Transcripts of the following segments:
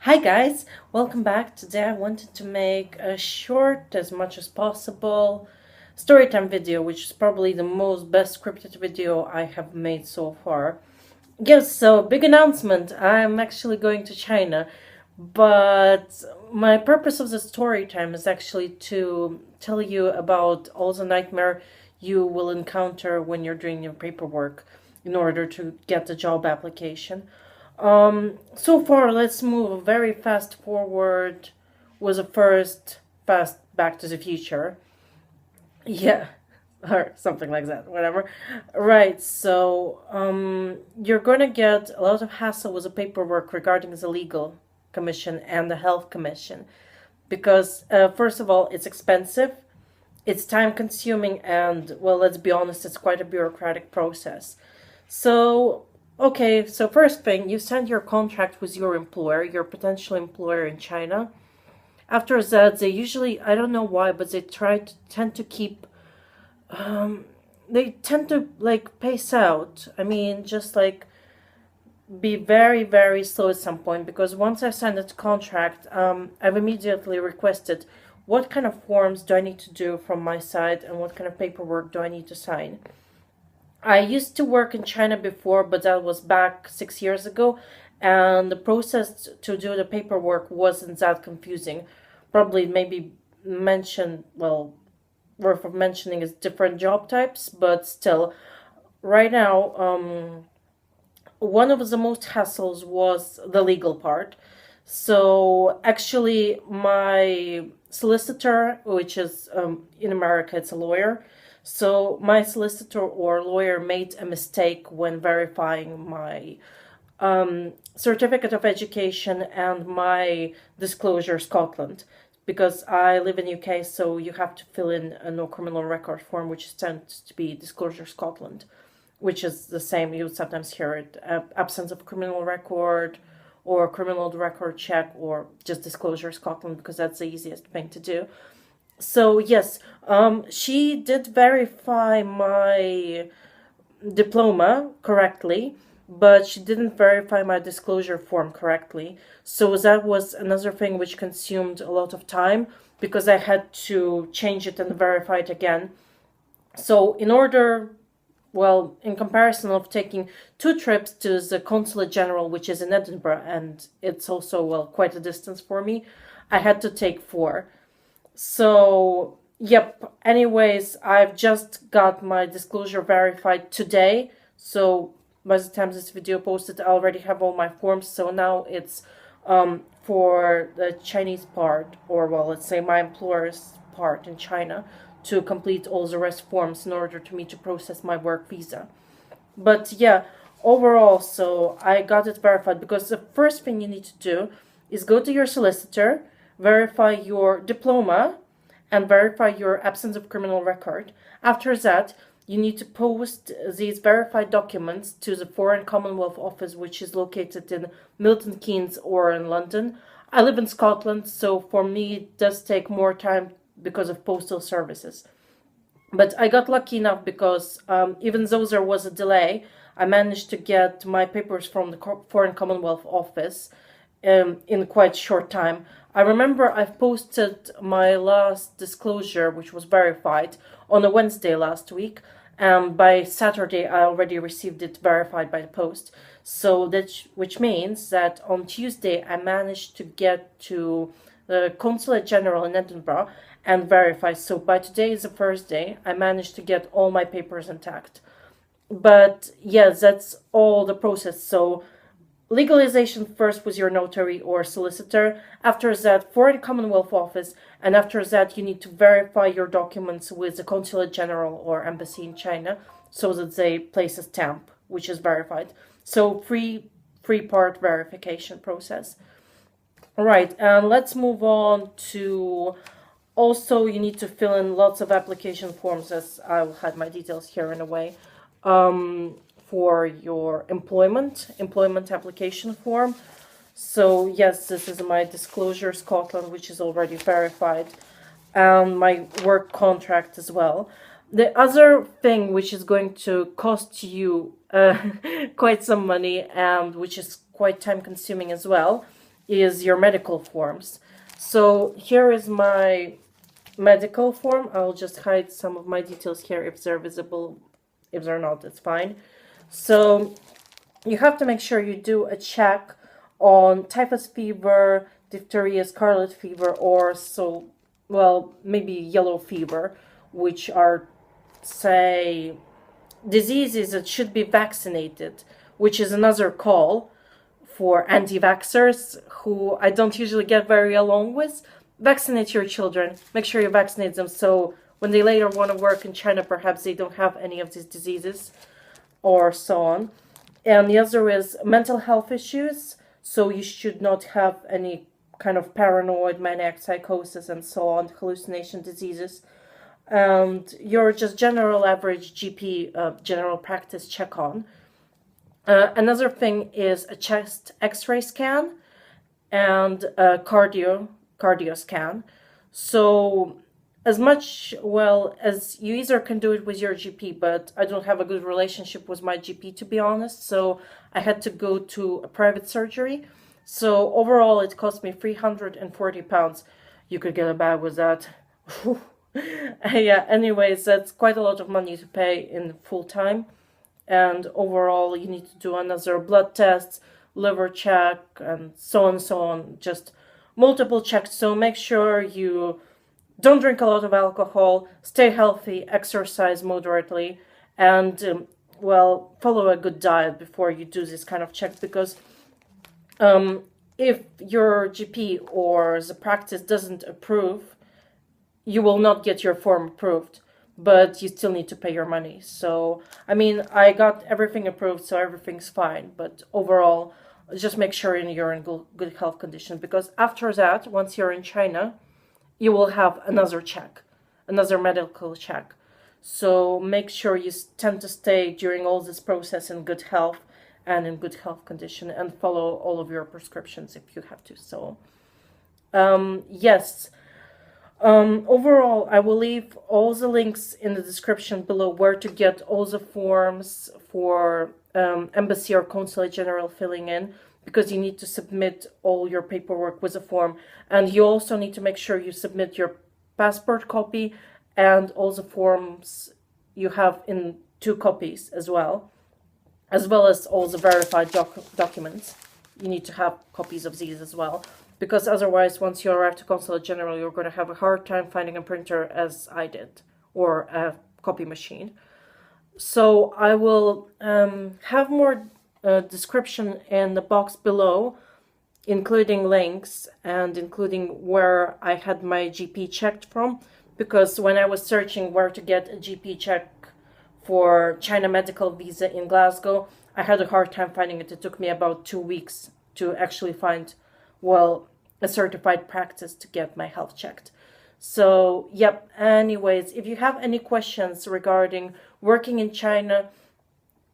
Hi guys, welcome back. Today I wanted to make a short, as much as possible, storytime video, which is probably the most best scripted video I have made so far. Yes, so big announcement. I'm actually going to China, but my purpose of the story time is actually to tell you about all the nightmare you will encounter when you're doing your paperwork in order to get the job application. So far, let's move very fast forward with the first fast Back to the Future. Yeah, or something like that, whatever. Right, so you're going to get a lot of hassle with the paperwork regarding the legal commission and the health commission because, first of all, it's expensive, it's time consuming, and, well, let's be honest, it's quite a bureaucratic process. So, okay, so first thing, you send your contract with your employer, your potential employer in China. After that, they usually, I don't know why, but they tend to keep they tend to like pace out. I mean, just like be very, very slow at some point because once I signed the contract, I've immediately requested what kind of forms do I need to do from my side and what kind of paperwork do I need to sign. I used to work in China before, but that was back 6 years ago, and the process to do the paperwork wasn't that confusing. Probably maybe mention, well, worth of mentioning is different job types, but still, right now, one of the most hassles was the legal part. So actually, my solicitor, which is in America, it's a lawyer. So my solicitor or lawyer made a mistake when verifying my certificate of education and my disclosure Scotland, because I live in UK, so you have to fill in a no criminal record form, which tends to be Disclosure Scotland, which is the same. You sometimes hear it, absence of criminal record, or criminal record check, or just Disclosure Scotland, because that's the easiest thing to do. So yes, she did verify my diploma correctly, but she didn't verify my disclosure form correctly. So that was another thing which consumed a lot of time because I had to change it and verify it again. So in order, well, in comparison of taking 2 trips to the Consulate General, which is in Edinburgh, and it's also, well, quite a distance for me, I had to take 4. So, yep, anyways, I've just got my disclosure verified today. So, by the time this video posted, I already have all my forms. So now it's for the Chinese part, or, well, let's say my employer's part in China, to complete all the rest forms in order to me to process my work visa. But yeah, overall, so I got it verified because the first thing you need to do is go to your solicitor, verify your diploma, and verify your absence of criminal record. After that, you need to post these verified documents to the Foreign Commonwealth Office, which is located in Milton Keynes or in London. I live in Scotland, so for me it does take more time because of postal services. But I got lucky enough because even though there was a delay, I managed to get my papers from the Foreign Commonwealth Office in quite short time. I remember I've posted my last disclosure, which was verified, on a Wednesday last week. By Saturday, I already received it verified by the post. So which means that on Tuesday, I managed to get to the Consulate General in Edinburgh and verify. So by today is the first day, I managed to get all my papers intact. But yeah, that's all the process. So legalization first with your notary or solicitor, after that Foreign Commonwealth Office, and after that you need to verify your documents with the Consulate General or Embassy in China so that they place a stamp, which is verified. So three-part verification process. All right, and let's move on to, also you need to fill in lots of application forms, as I'll have my details here in a way. For your employment application form. So yes, this is my Disclosure Scotland, which is already verified, and my work contract as well. The other thing which is going to cost you quite some money and which is quite time consuming as well is your medical forms. So here is my medical form. I'll just hide some of my details here if they're visible. If they're not, it's fine. So you have to make sure you do a check on typhus fever, diphtheria, scarlet fever, or maybe yellow fever, which are, say, diseases that should be vaccinated, which is another call for anti-vaxxers who I don't usually get very along with. Vaccinate your children. Make sure you vaccinate them so when they later want to work in China, perhaps they don't have any of these diseases or so on. And the other is mental health issues. So you should not have any kind of paranoid, maniac psychosis and so on, hallucination diseases. And your just general average GP, general practice check-on. Another thing is a chest x-ray scan and a cardio scan. So as much, as you either can do it with your GP, but I don't have a good relationship with my GP, to be honest, so I had to go to a private surgery. So overall it cost me £340. You could get a bag with that. Yeah, anyways, that's quite a lot of money to pay in full time. And overall you need to do another blood test, liver check, and so on, just multiple checks. So make sure you don't drink a lot of alcohol, stay healthy, exercise moderately, and follow a good diet before you do this kind of check, because if your GP or the practice doesn't approve, you will not get your form approved, but you still need to pay your money. So, I mean, I got everything approved, so everything's fine, but overall, just make sure you're in good health condition, because after that, once you're in China, you will have another check, another medical check. So make sure you tend to stay during all this process in good health and in good health condition, and follow all of your prescriptions if you have to. So, yes. Overall, I will leave all the links in the description below where to get all the forms for Embassy or Consulate General filling in, because you need to submit all your paperwork with a form. And you also need to make sure you submit your passport copy and all the forms you have in 2 copies as well as all the verified documents. You need to have copies of these as well, because otherwise, once you arrive to Consulate General, you're going to have a hard time finding a printer, as I did, or a copy machine. So I will have more description in the box below, including links and including where I had my GP checked from, because when I was searching where to get a GP check for China medical visa in Glasgow, I had a hard time finding it. It took me about 2 weeks to actually find, a certified practice to get my health checked. So, yep, anyways, if you have any questions regarding working in China,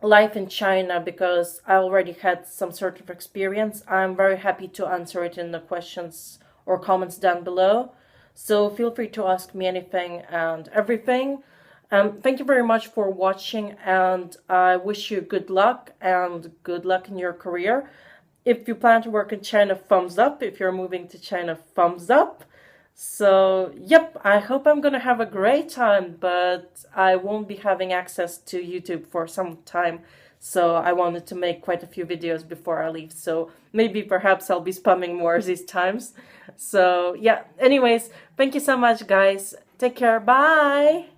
life in China, because I already had some sort of experience, I'm very happy to answer it in the questions or comments down below. So feel free to ask me anything and everything. Thank you very much for watching, and I wish you good luck in your career. If you plan to work in China, thumbs up. If you're moving to China, thumbs up. So, yep, I hope I'm gonna have a great time, but I won't be having access to YouTube for some time. So I wanted to make quite a few videos before I leave. So maybe perhaps I'll be spamming more these times. So, yeah, anyways, thank you so much, guys. Take care. Bye.